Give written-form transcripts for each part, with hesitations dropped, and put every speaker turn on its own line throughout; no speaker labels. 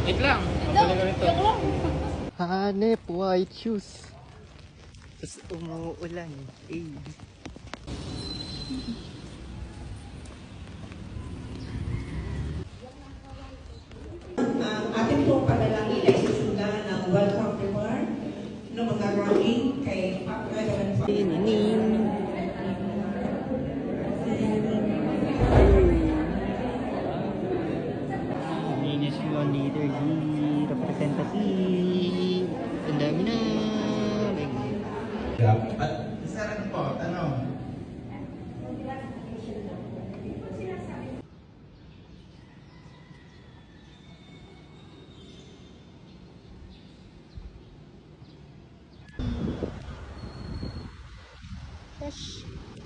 Wait lang. Mabili ko nito.
Hanep white shoes. Tapos umuulan. Eh.
Ang ating pong panalangin ay susundan ng welcome remark ng mga running kay Reverend
Tinining. Linis yung leader di representative. Ang dami na.
At isa lang po, tanong.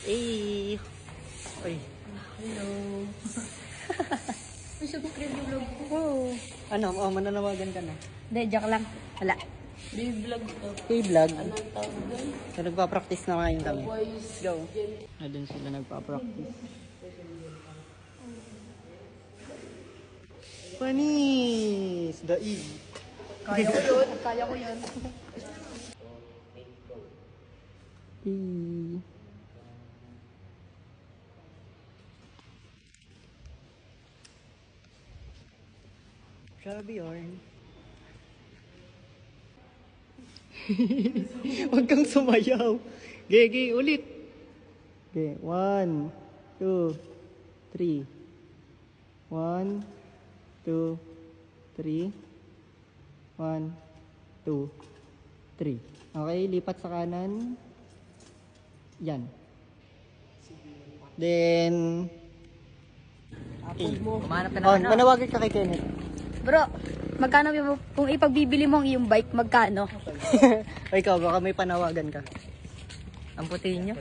Eh. Ay.
Hello. Gusto ko preview vlog ko.
Oh. Ano? Oh, mananawagan ka na.
Hindi, joke lang. Wala.
K-vlog.
Anong tawag doon?
So, nagpa-practice na ngayon kami. Go. Na doon sila nagpa-practice. Panis! Daig.
Kaya ko yun. Kaya ko yun.
Eh. Grabe yarn. Huwag kang sumayaw. Gege, ulit. Okay, 1, 2, 3. 1, 2, 3. 1, 2, 3. Okay, lipat sa kanan. Yan. Then,
Kumanap ka
oh, manawagan ka kay Kenneth.
Bro, magkano yung, kung ipagbibili mo ang iyong bike, magkano?
O ikaw, baka may panawagan ka.
Ang puti nyo.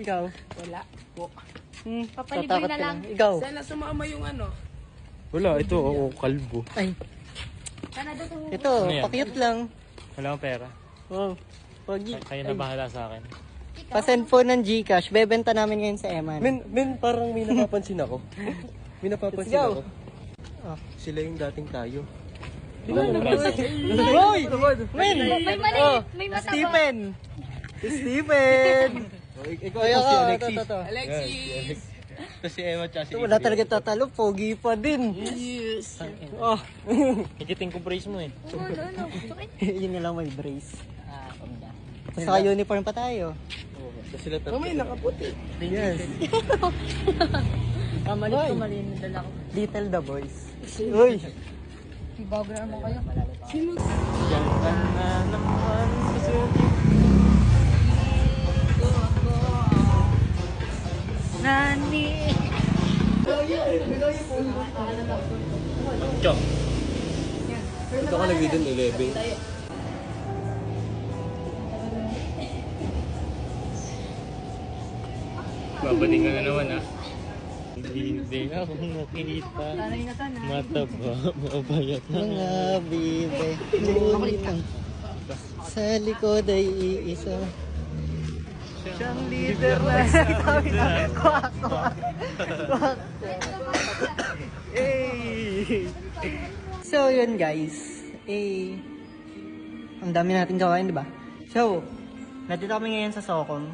Ikaw.
Wala.
Papalibre
Papalibre na lang.
Ikaw.
Sana sumama yung ano.
Wala, ito ako kalbo.
Ay,
Sana doon ito.
ito,
Ano yan?
pakiyot lang.
Wala akong pera.
Oh, wag
Kayo na bahala sa akin.
pasend po ng GCash. Bebenta namin ngayon sa Eman.
Men, parang may napapansin ako. May napapansin
Let's go.
ako. Sila yung dating tayo.
Hoy! Men!
May mali.
Oh,
May mata ba?
Stephen! Stephen!
Ikaw
Oy,
ito si
ako,
Alexis.
to.
Alexis!
Ito si Emma tsaka si
Wala talaga tatalo, pogi pa din.
Yes!
Oh,
Hikitin ko brace mo eh.
Ano? Sakit.
yun na lang may brace. Tapos saka uniform pa tayo.
Sila tatlo.
May nakaputi.
Yes.
Mali
Hoy.
ko, mali yung dala ko.
Little the boys. Uy!
Bago na naman kayo.
Diyan ka na naman kasi
Nani.
Chok.
Ito ka lagi din 11.
Babading ka na naman ah. Hindi ako makita. Mataba, mabayat na.
Mga bibe, ngunit ang sa likod ay iisa. Siyang leader na sabi na. Kwak, kwak. Kwak. Hey! So yun guys, ang dami natin gawain, di ba? So, nandito kami ngayon sa Socom.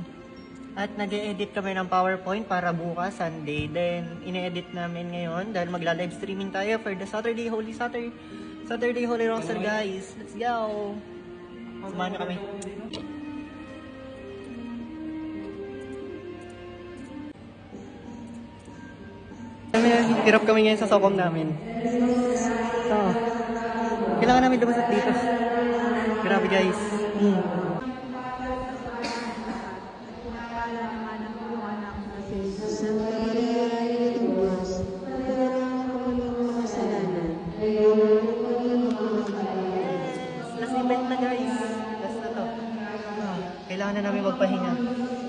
At nag-edit kami ng PowerPoint para bukas, Sunday. Then, ine-edit namin ngayon dahil magla-live streaming tayo for the Saturday Holy Roster, guys. Let's go! Samahan niyo kami. Hirap kami ngayon sa Socom namin. So, kailangan namin lumusot dito. Grabe guys. Last event na guys. Last na to. Kailangan na namin magpahinga.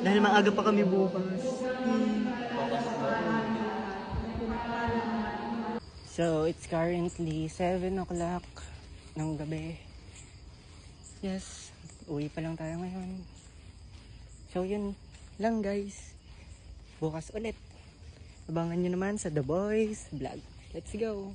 Dahil maaga pa kami bukas. So, it's currently 7 o'clock ng gabi. Yes, uwi pa lang tayo ngayon. So, yun lang guys. Bukas ulit. Abangan nyo naman sa The Boys Vlog. Let's go!